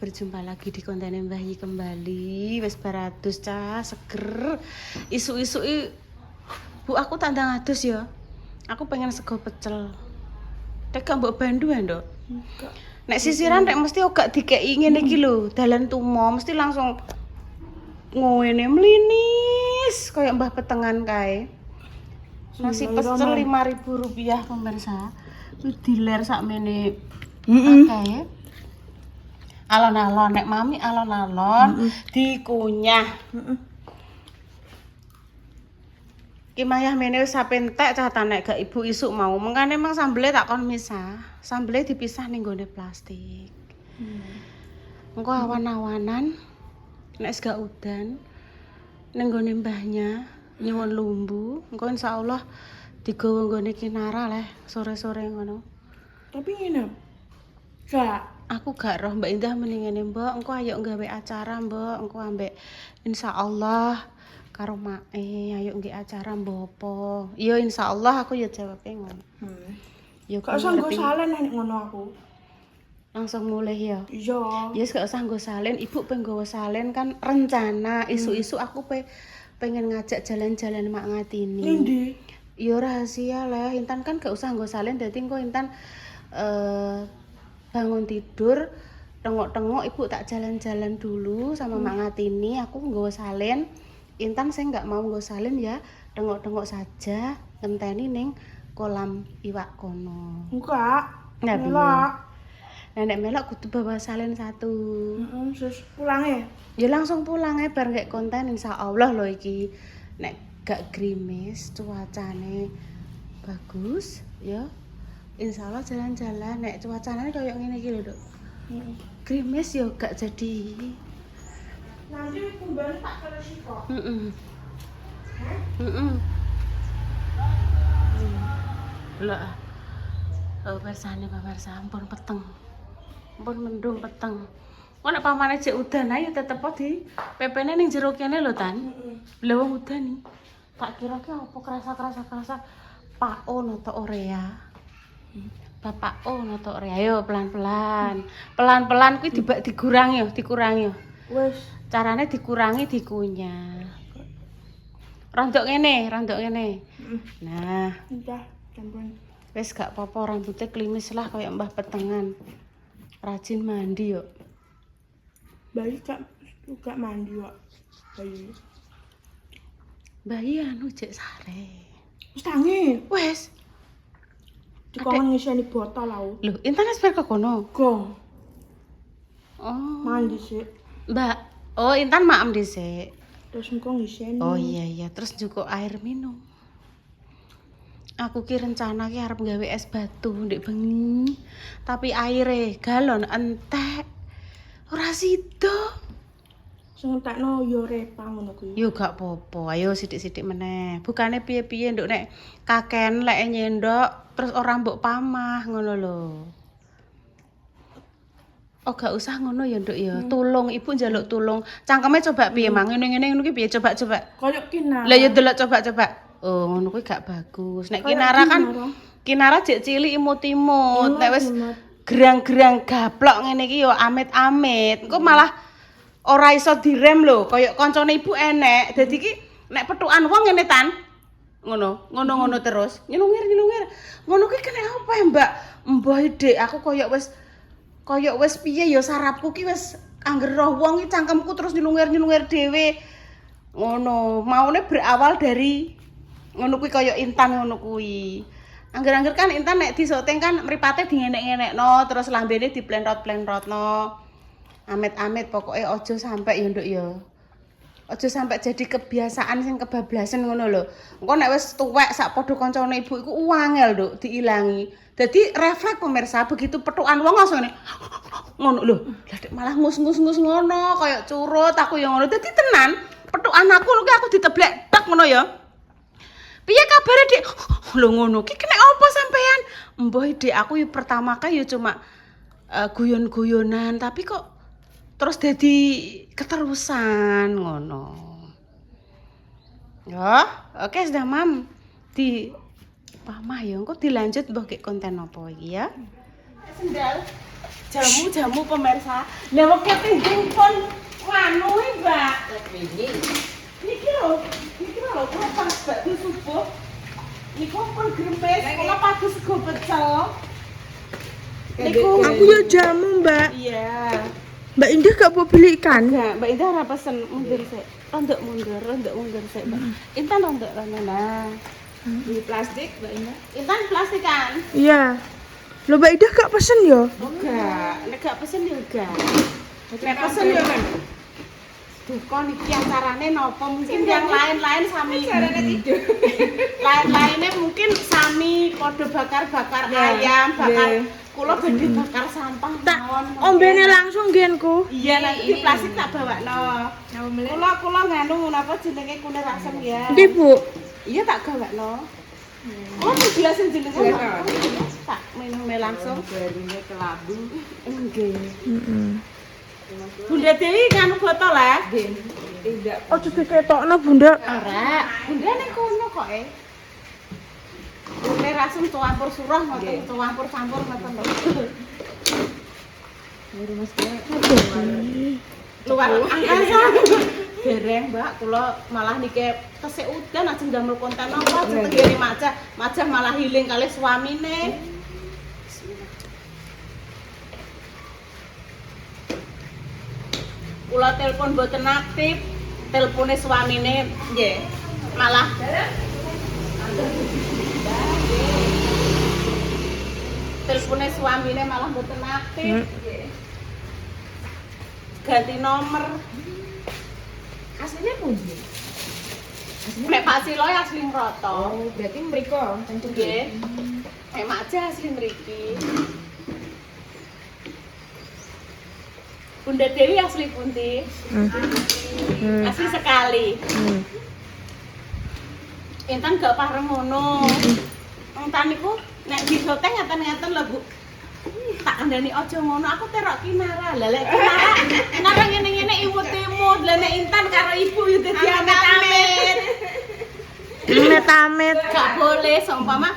Berjumpa lagi di konten Mbah Yi kembali. Wis baratus cah seger. Isu-isu Bu aku tak ndang adus ya. Aku pengen sego pecel. Tek mbok bandu ya, Nduk? Enggak. Nek sisiran nek mesti gak dikeki ngene iki lho, dalan tumo mesti langsung ngene mlinis kayak Mbah Petengan kae. Nasi pecel Rp5.000 pemirsa. Wis diler sakmene akeh. Alon-alon nek mami alon-alon dikunyah. Ki mayah mene wis sapentek cah nek gak ibu isuk mau. Mengkane emang sambele tak kon misah. Sambele dipisah ning gone plastik. Engko awan-awanan nek wis gak udan ning gone mbahnya nyuwun lumbu. Engko insyaallah digawa nggone kinara leh sore-sore ngono. Tapi ngene. Gak. Aku gak roh Mbak Indah mending ngene, Mbok. Engko ayo nggawe acara, Mbok. Engko ambek insyaallah karo mae ayo nggih acara mbopo. Iya insyaallah aku ya jawabe ngono. Ya Gak usah nggo salen nek ngono aku. Langsung mulai ya. Iya. Ya gak usah nggo salen, Ibu penggawa salen kan rencana isu-isu aku pengen ngajak jalan-jalan Mak Ngatini. Nindi. Ya rahasia lah, Intan kan gak usah nggo salen dadi engko Intan bangun tidur tengok-tengok Ibu tak jalan-jalan dulu sama Mak Ngatini, aku nggawa salen. Intan saya nggak mau nggawa salen ya, tengok-tengok saja ngenteni ning kolam iwak kono. Enggak. Nah, Melok. Nenek melok kudu bawa salen satu. Terus pulang ya. Ya langsung pulang ya bar gak konten insyaallah lho iki. Nek gak grimis cuacane bagus ya. Insyaallah jalan-jalan nek cuacane koyo ngene iki lho, Duk. Grimis yo gak jadi. Nanti kembali tak terus kok. Lah. Oh, persane pemirsa ampun peteng. Ampun mendung peteng. Kok nek pamane jek udan ae tetep di pepene ning jero kene lho, Tan. Lha wong udan iki. Tak kira ki apa kerasa Pak O noto Orea. Bapak O noto Orea. Ayo pelan-pelan. Pelan-pelan kuwi dikurangi yo. Wes. Carane dikurangi dikunyah. Rondok ngene. Nah, Udah, campur. wis gak apa-apa rambutnya klimis lah kayak Mbah Petengan. Rajin mandi yo. Bayi gak mandi kok. Bayi. Bayi anu jek sare. Wis tangi. Wes. Dikon ngiseni botol aku. Lho, Intan wis bar ke kono. Gong. Oh. Mandi sih. Mbak. Oh, Intan maem dhisik. Terus engko ngiseni. Oh iya, terus juga air minum. Aku ki rencana ki arep gawe es batu ndek bengi. Tapi aire galon entek. Ora sida. Sing entekno yo repa ngono kuwi. Yo gak apa-apa, ayo sithik-sithik meneh. Bukane piye-piye nduk nek kaken lek nyendok terus ora mbok pamah ngono lho. Oh gak usah ngono ya nduk ya. Tulung Ibu njaluk tulung. Cangkeme coba piye mang ngene-ngene ngono ki piye coba. Koyok kinar. Lah ya delok coba. Oh ngono kuwi gak bagus. Nek kinara kan kinara jek cilik imut-imut. Nek wis gerang-gerang gaplok ngene iki yo amit-amit. Engko malah ora iso direm lho, kaya kancane Ibu enek. Dadi iki nek petukan wong ngene Tan. Ngono terus. Nyelungir. Ngono kuwi kena apa ya, Mbak? Mbah Dik, aku kaya wis piye ya sarapku ki wis angger roh wong iki cangkemku terus nyelungir dhewe. Ngono, maune berawal dari ngono kuwi kaya Intan ngono kuwi. Angger-angger kan Intan nek disoteng kan mripate dienek-enekno terus lambene diplentot-plentrotno. Amit-amit pokoknya ojo sampai ya nduk ya. Ojo sampai jadi kebiasaan sing kebablasan ngono lho. Engko nek wis tuwek sak padha kancane Ibu iku wangel nduk diilangi. Dadi refleks pemirsa begitu petukan wong langsung ngene. Ngono lho. Lah malah ngus-ngus ngono kaya curut aku ya ngono. Dadi tenan petukan aku lho aku diteblek tek ngono ya. Piye kabare, Dik? Lho ngono ki kena apa sampean? Mbah Dik aku ya pertama kali ya cuma guyon-guyonan tapi kok terus jadi keterusan ngono. Ya, oke sudah Mam. Di pamah ya engko dilanjut mbah konten apa iki ya. Sendal. jamu pemirsa. Lah wong ketinggung pun nganu Mbak. Niki lho kula pas bakso subuh. Niku pun gremes, kula padu sego pecel. Niku Aku ya jamu, Mbak. iya. Mbak Indah gak mau beli ikan? Enggak, Mbak Indah ora pesen mundur sik. Rondok mundur sik, Mbak. Intan rondok nah. Di plastik, Mbak Indah. Intan plastik kan? Iya. Loh Mbak Indah gak pesen ya? Enggak, nek gak pesen ya enggak. Nek pesen ya kan. Duka niki acarane napa mungkin yang lain-lain sami carane tidur. Lain-lainnya mungkin sami padha bakar-bakar ayam, bakar kula badhe bakar sampah mawon. Ombene langsung genku. Iya nanti di plastik tak bawakno. Kula nganu napa jenenge kunir asem ya. Ndi, Bu? Iya tak gawakno. Oh, gelas jenengan. Tak minumnya langsung. Barine kelabu. Nggih. Heeh. Bunda Dewi nganu botol ya? Tidak. Oh, jadi ketokno, Bunda. Ora, Bunda ning kono kok Bunda rasem campur surah ngoten, campur ngoten lho. Luar angkasa. Dereng, Mbak, kula malah niki tesih udan ajeng damel konten apa tenggene Majah malah healing kalih suamine. Kula telepon mboten aktif, telepone suamine nggih. Malah telepone suamine malah mboten aktif. Nggih. Ganti nomor. Aslinya pundi? Nek Pak Siloy asli Mroto. Oh, berarti mriko cancuk Nggih. Nek Majah asli mriki. Bunda Dewi asli pundi? Asli sekali. Intan gak pareng ngono. Intan niku nek disote ngaten-ngaten lho, Bu. Tak kandhani aja ngono, aku terok Kinara. Lah lek Kinara ngene-ngene imut-imut. Lah nek Intan karo ibu yo dadi amit-amit. Amit-amit. Gak boleh seumpama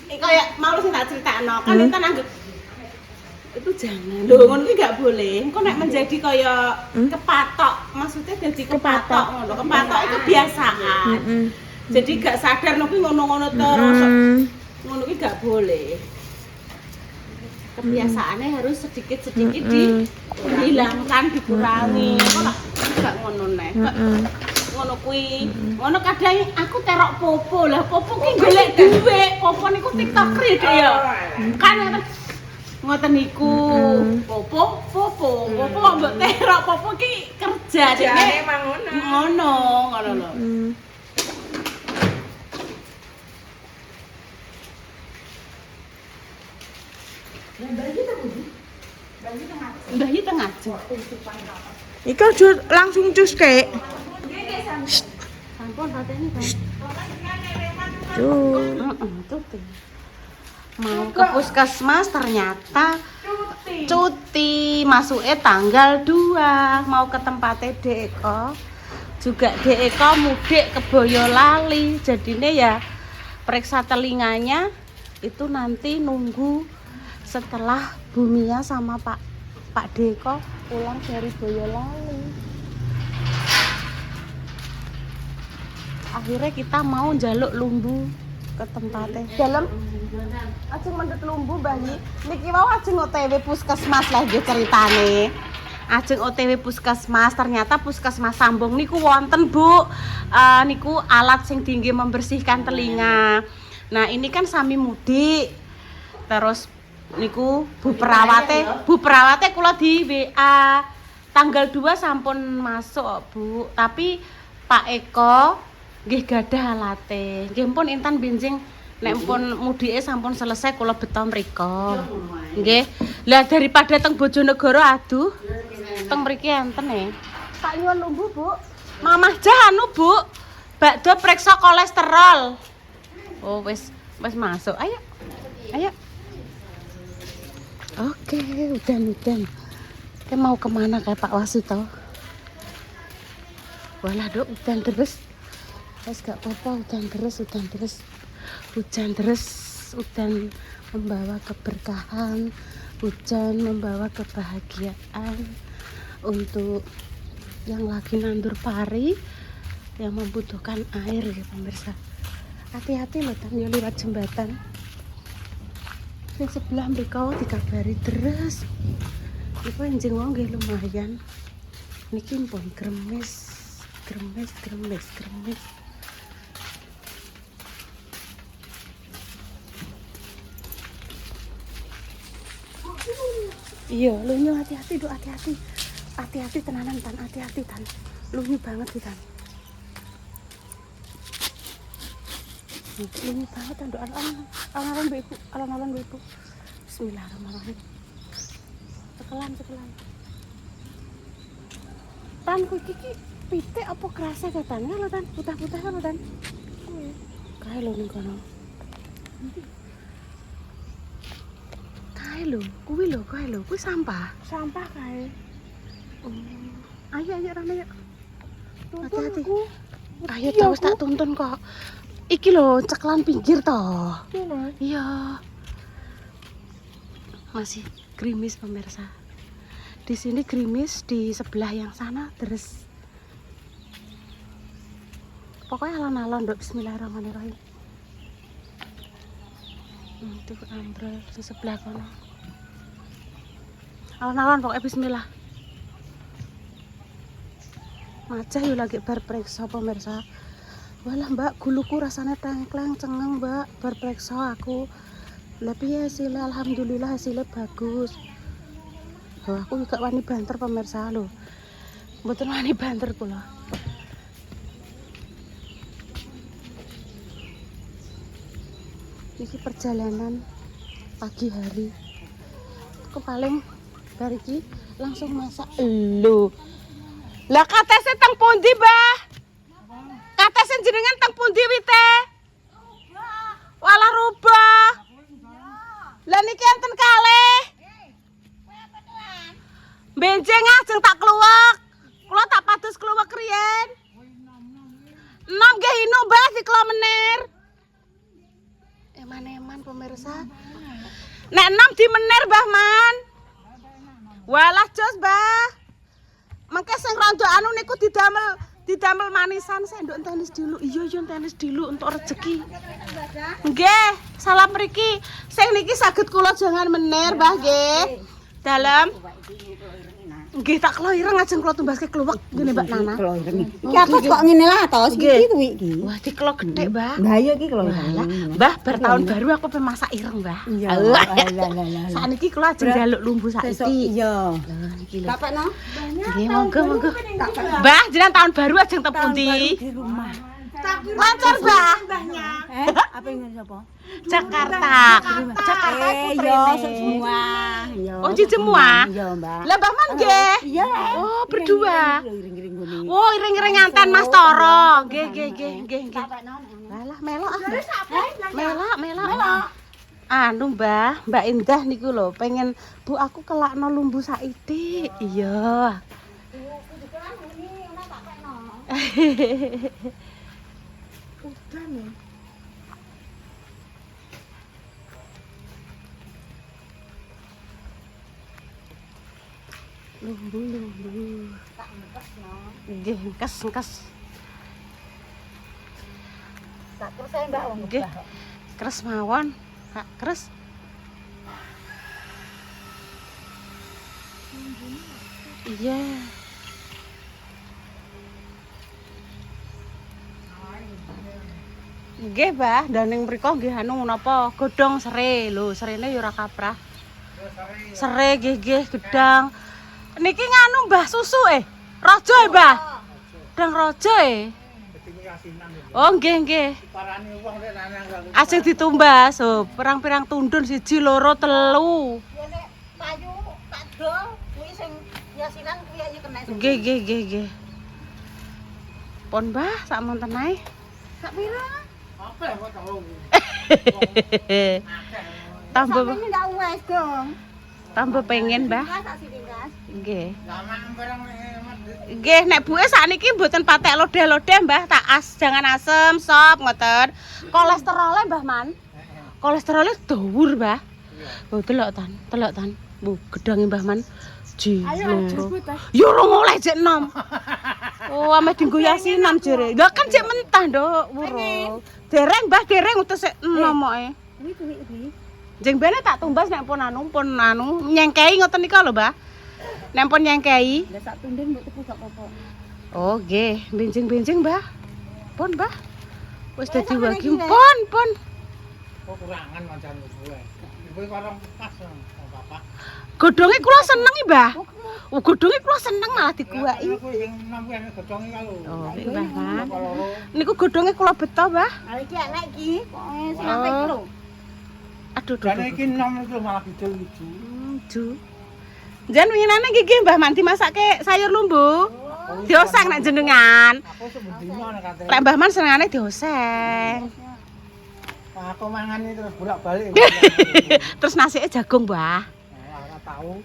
kayak mau sing tak critakno. Kan Intan anggap itu jangan lho ngono iki gak boleh engko nek menjadi kaya kepatok maksudnya jadi kepatok ngono kepatok itu kebiasaan jadi gak sadar nek ngono-ngono terus ngono iki gak boleh kebiasaannya harus sedikit-sedikit dihilangkan dikurangi kok gak ngono nek ngono kuwi ngono kadang aku terok popo lah popo ki golek dhuwit popo niku tiktoker ya kan ngoten niku popo mbok terok popo ki kerja dene ngono lho Mbah tengah Iki aja langsung cus kek. sampun pateni Tuh. mau ke puskesmas ternyata cuti masuknya tanggal 2 mau ke tempatnya Deko juga Deko mudik ke Boyolali jadinya ya periksa telinganya itu nanti nunggu setelah Bumia sama Pak Deko pulang dari Boyolali akhirnya kita mau njaluk lumbu ke tempatnya dalam ajeng mendhet lumbu Mbah Yi niki mau ajeng OTW puskesmas lah nggih ceritane ajeng OTW puskesmas ternyata puskesmas Sambung niku wonten Bu niku alat sing tinggi membersihkan telinga nah ini kan sami mudik terus niku Bu perawate kula di WA tanggal 2 sampun masuk Bu tapi Pak Eko nggih gadah alate. Nggih pun Intan benjing nek pun mudike sampun selesai kula beto mriko. Nggih. Lah daripada teng Bojonegoro aduh. Teng mriki enten Pak nyuwun lumbu, Bu. Mamah jahanu, Bu. Bakdo periksa kolesterol. Oh, wis masuk. Ayo. Oke, udan. Kita mau kemana kayak Pak Wasito? Walah, Dok, udan terus. Wes gak apa-apa, hujan deras membawa keberkahan, Hujan membawa kebahagiaan untuk yang lagi nandur pari, yang membutuhkan air ya pemirsa. Hati-hati loh tan yo liwat jembatan. Sing sebelah mriko dikabari deres. Iku enjing wong nggih lumayan. Niki pun gremes. Iya, lunyu hati-hati, Duk, hati-hati. Hati-hati tenanan tan, hati-hati tan. Lunyu banget sih tan. Lunyu banget tan, Duk. Alon-alon Bu Ibu. Bismillahirrahmanirrahim. Cekelan. Tan ku iki pitik apa kerasa ta tan? Lho tan, putih-putih lho tan. Kae lho ning kono. Kae lho, kuwi sampah. Sampah kae. Ayo Rana yuk. Tuntun Hati-hati. aku. Ayo terus tak tuntun kok. Iki lho cekelan pinggir toh. Kene. Iya. Masih gerimis pemirsa. Di sini gerimis, di sebelah yang sana terus. Pokoknya alon-alon, Dok. Bismillahirrahmanirrahim. Itu ambrol di sebelah kono. Alon-alon pokoknya bismillah. Macah yuk lagi bar periksa pemirsa. Walah Mbak, guluku rasanya tengkleng cengeng Mbak, bar periksa aku. Tapi ya hasilnya alhamdulillah hasilnya bagus. Oh, aku juga wani banter pemirsa loh. Mboten wani banter kula. Ini perjalanan pagi hari. Aku paling dari iki langsung masak lho. Lah katese teng pundi, Mbah? Katese jenengan teng pundi wite? Walah rubah. Lah niki enten kalih. Benjing ajeng tak kluwek. Kula tak pados kluwek riyen. Enom nggih inu, Mbah, diklo menir. Eman-eman pemirsa. Nek enom di menir, Mbah Man. Walah jos, Mbah. Mengke sing rondo anu niku didamel manisan sendok tenis dulu. Iya tenis dulu untuk rezeki. Nggih, salam mriki. Sing niki saged kula jangan menir, Mbah nggih. Dalam nggih tak kloireng ajeng kula tumbaske kluwek ngene Mbak Nana. Iki atos kok ngene lah atos iki kuwi iki. Wah, diklo gedhe, Mbah. Lah iya iki kloireng. Mbah, bar tahun baru aku pengen masak ireng, Mbah. Iya. Sakniki kula ajeng njaluk lumbu saiki. Iya. Niki lho. Tak pakno. Nggih, monggo. Mbah, jenengan tahun baru ajeng teng pundi? Di rumah. Lancar, Mbah. Apa yang sapa? Jakarta. Jakarta Iya, semua. Iya. Oh, di semua? Iya, Mbak. Lah Mbah Man nggih. Iya. Oh, berdua. Iring-iring ngene. Oh, iring-iring nganten Mas Toro. Nggih. Alah, melok ah. Melok. Anu Mbak Indah niku lho, pengen Bu aku kelakno lumbu saithik. Iya. Udan ya. Lumbu. Nggih, kes. Tak terus saya Mbak. Nggih. Kres mawon. Kak, kres. Iya. Nggih, Mbah, daning mriko nggih anu napa godhong sere. Lho, serene ya ora kaprah. Sere nggih gedang. Niki nganu Mbah susu Raja Mbah. Dang raja Oh, nggih. Ajeng ditumbas, oh, pirang-pirang tundun 1, 2, 3. Payu, tak dol, kuwi sing yasinan kuwi aja kena. Nggih. Pon Mbah, sak monten ae. Sak pira? Tambah Ini ndak wes dong. tambah pengen, Mbah. Tak sitindas. Nggih. Nggih, nek buke sakniki mboten patek lodeh-lodeh, Mbah, tak jangan asem, sop ngoten. Kolesterolnya, Mbah Man. Kolesterolnya dhuwur, Mbah. Oh, delok tan. Bu, gedange Mbah Man. Ayo jebut ah. Yo ora oleh jek enom. Oh, ame dinggo yasinan jere. Lah kan jek mentah, Nduk, wuro. Dereng, Mbah, dereng utus sik enom moke. Kuwi. Jeng bene tak tumbas nek pun anu nyengkei ngoten nika lho, Mbah. Nek pun nyengkei. Lah sak tunden mbok tuku sak apa. Oh, nggih, benjing-benjing, Mbah. Pun, Mbah. Wis dadi wagi pun. Kok kurangan mancan gue. Gue korong pas apa-apa. Godhonge kula seneng, Mbah. Oh, godhonge kula seneng malah dikuwaki. Aku yang nampu yang godhonge kalau. Oh, nggih, Mbah. Man. Kalau Niku godhonge kula beto, Mbah. Lah iki enak iki, pokoke sing apik iki lho. Aduh, dan iki 6 itu malah hijau-hijau. Ju. Jan winginane nggih Mbah Man dimasakke sayur lumbu. Dioseng nek jenengan. Aku sebendino nek kate. Lek Mbah Man senengane dioseng. Aku mangan ini terus bolak-balik. Terus nasike jagung, Mbah. Ora tahu.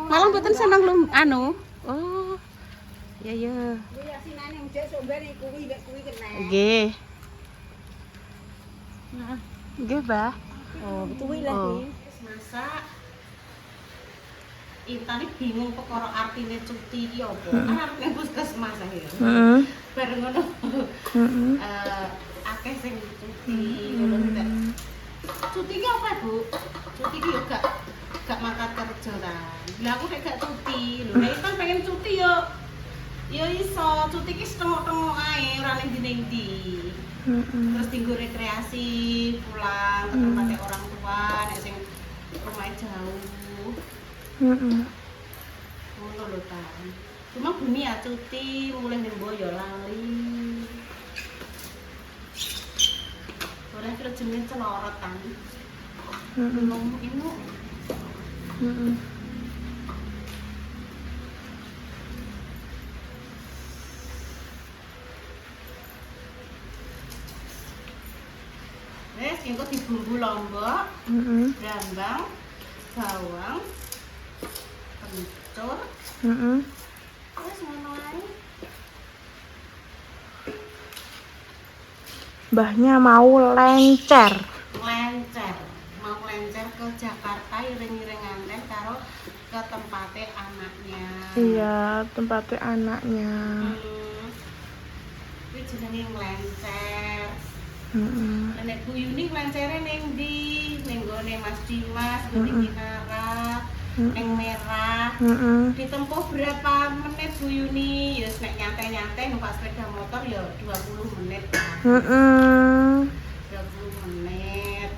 Malah mboten seneng anu. Oh. Iya, iya. Kuwi asinane njek sok ben kuwi nek kuwi kena. Nggih. Nggih, Mbah. Oh, kuwi lagi. Oh. Masak. Intane bingung perkara artine cuti iki apa. Kan arep nang puskesmas ae. Heeh. Bareng ngono. Heeh. Akeh sing cuti ngono ta. Cuti ki apa, Bu? Cuti ki yo gak mangkat kerja ta. Lah aku nek gak cuti, lho nek kan pengen cuti yo iso. Cuti ki setengok-tengok ae ora ning ndi-ndi. Terus tinggal rekreasi, pulang ke tempatnya orang tua, nek sing rumahnya jauh. Ngono lho ta. Cuma bumi ya cuti, mulai ning Boyo lali. Ora kira jenenge celorot kan. Ngomong ini. Wes engko dibumbu lombok, brambang, bawang, kencur. Wes ngono ae. Mbahnya mau lencer. Mau lencer ke Jakarta iring-iring nganten karo ke tempatnya anaknya. Iya, tempatnya anaknya. Kuwi jenenge nglencer. Nek Bu Yuni nglencere ning ndi? Ning gone Mas Dimas, ning Kinara, ning Merah. Ditempuh berapa menit Bu Yuni? Ya nek nyantai-nyantai numpak sepeda motor ya 20 menit kan. 20 menit.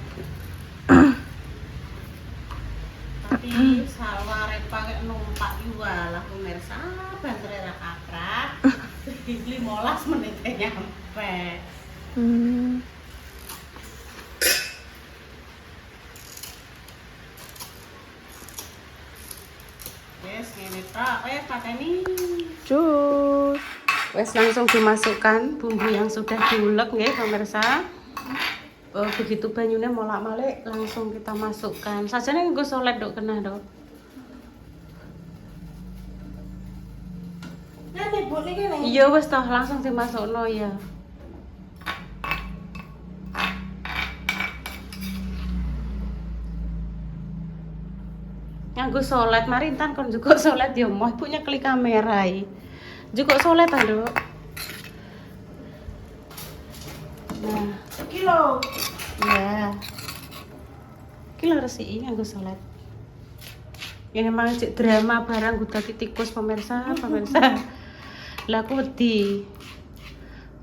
Tapi salware pakai numpak juga lah pemirsa, bantere ra kakrab. 15 menit nyampe. Wes ngene tok, pateni. Cus. Wes langsung dimasukkan bumbu yang sudah diulek nggih pemirsa. Begitu banyunya molak-malik langsung kita masukkan. Sajane nggo solet dok kena dok. Nah, nyebut iki ning. Iya wes toh langsung dimasukno ya. Nganggo solet mari entan kon juga solet ya moh ibu nyekeli kamera iki. Juga solet ta, Dok. Nah, Kilo. ya. Iki lho resiki nganggo solet. Ini memang cek drama barang gue dadi tikus pemirsa. Lah aku wedi.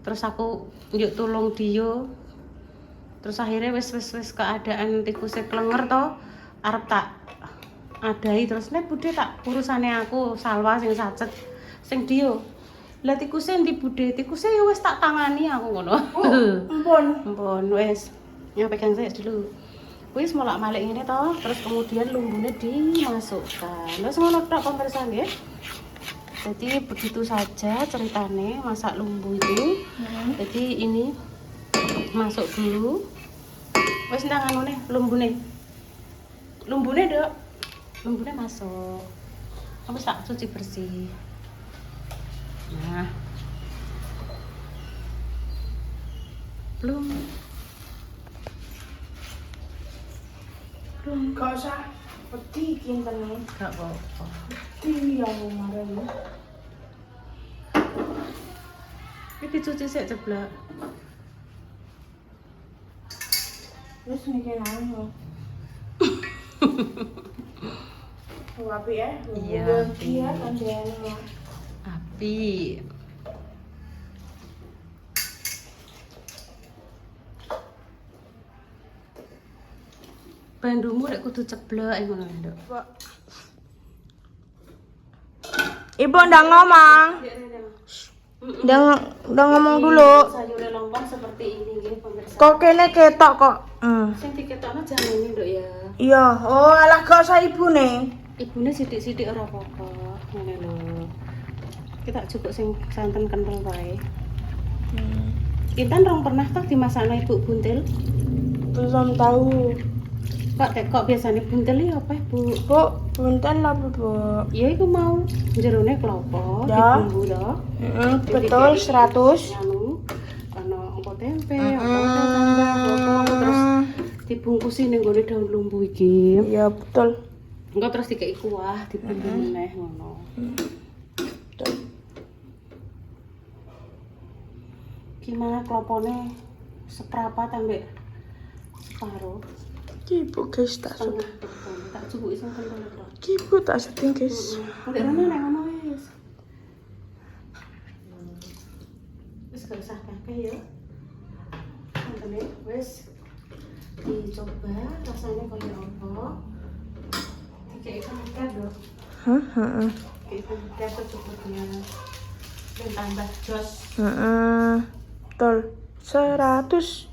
Terus aku njuk tulung dia. Terus akhirnya wis keadaan tikusnya klenger to, arep tak adai terus nek budhe tak urusane aku salwa sing sacet sing dia. Lah tikusnya ndi budhe? Tikusnya ya wis tak tangani aku ngono. Ampun wis. Ya pegang saya dulu. Wis molak-malik ngene toh, terus kemudian lumbune dimasukkan. Wis ngono tok pemirsa nggih. Jadi begitu saja ceritane masak lumbu itu. Jadi ini masuk dulu. Wis ndang anune lumbune. Lumbune, Dok. Lumbune masuk. Kamu tak cuci bersih. Nah. Belum. Gak usah. Peti kintene. Gak apa-apa. Iya, kemarin. Ini dicuci sik ceblok. Terus mikir nang. Wapi ya? Iya, Iya, kandangnya. Api. Bandumu rek kudu ceblok ngono lho, Nduk. Ibu udah ngomong. Udah ngomong dulu. Sayur lompong seperti ini nggih pemirsa. Kok kene ketok kok. Sing diketokno jangan ini, Nduk ya. Iya, oh alah gak usah ibune. Ibune sithik-sithik ora apa-apa. Ngene lho. Kita cukup sing santen kental wae. Intan rong pernah toh dimasakno Ibu buntil? Belum tahu. Kok biasanya buntil ya apa, Bu? Bu, punten lah Bu. Ya iku mau jerone klopo, Ya. dibumbu toh. Betul 100. Anu ana engko tempe, apa tambah bokong terus dibungkusi ning gone daun lumbu iki. Iya, betul. Engko terus dikei kuah, dibumbu meneh ngono. Betul. Gimana klopone seprapat ambek separuh? Ibu guys tak suka. Tengah tak cukup iseng kental to. Ibu tak setting guys. Ndek rono nek ngono wis. Wis gak usah kakek ya. Santene wis dicoba rasanya kaya apa. Dikei kakek dong. Heeh. Itu kakek secukupnya. Dan tambah jos. Betul. 100.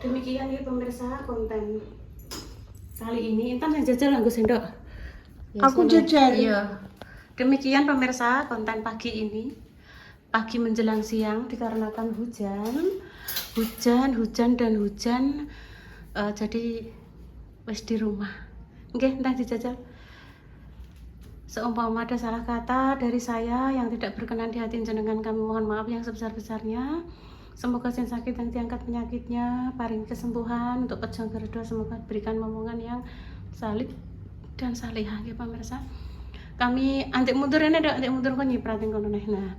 Demikian ya pemirsa konten kali ini. Intan yang jajal nganggo sendok. Aku jajal. Iya. Demikian pemirsa konten pagi ini. Pagi menjelang siang dikarenakan hujan. Jadi wis di rumah. Nggih, entah dijajal. Seumpama ada salah kata dari saya yang tidak berkenan di hati jenengan, kami mohon maaf yang sebesar-besarnya. Semoga yang sakit yang diangkat penyakitnya, paring kesembuhan untuk pejuang berdua. Semoga berikan momongan yang salih dan salihah ya pemirsa. Kami antik mundur ini ada antik mundur kok nyipratin kono neh. Nah,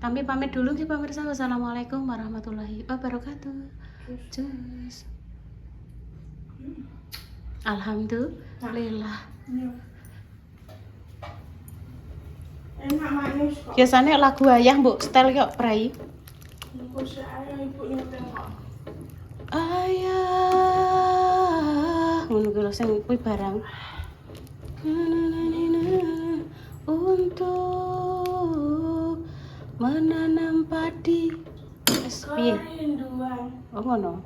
kami pamit dulu ya pemirsa. Wassalamualaikum warahmatullahi wabarakatuh. Cus. Alhamdulillah. Enak manis kok. Biasanya lagu ayah mbok setel kok prai. Aku saya ibu nyetel kok. Ayah, ngono kuwi lho sing kuwi barang. Untuk menanam padi. Wis piye? Kerinduan. Oh ngono.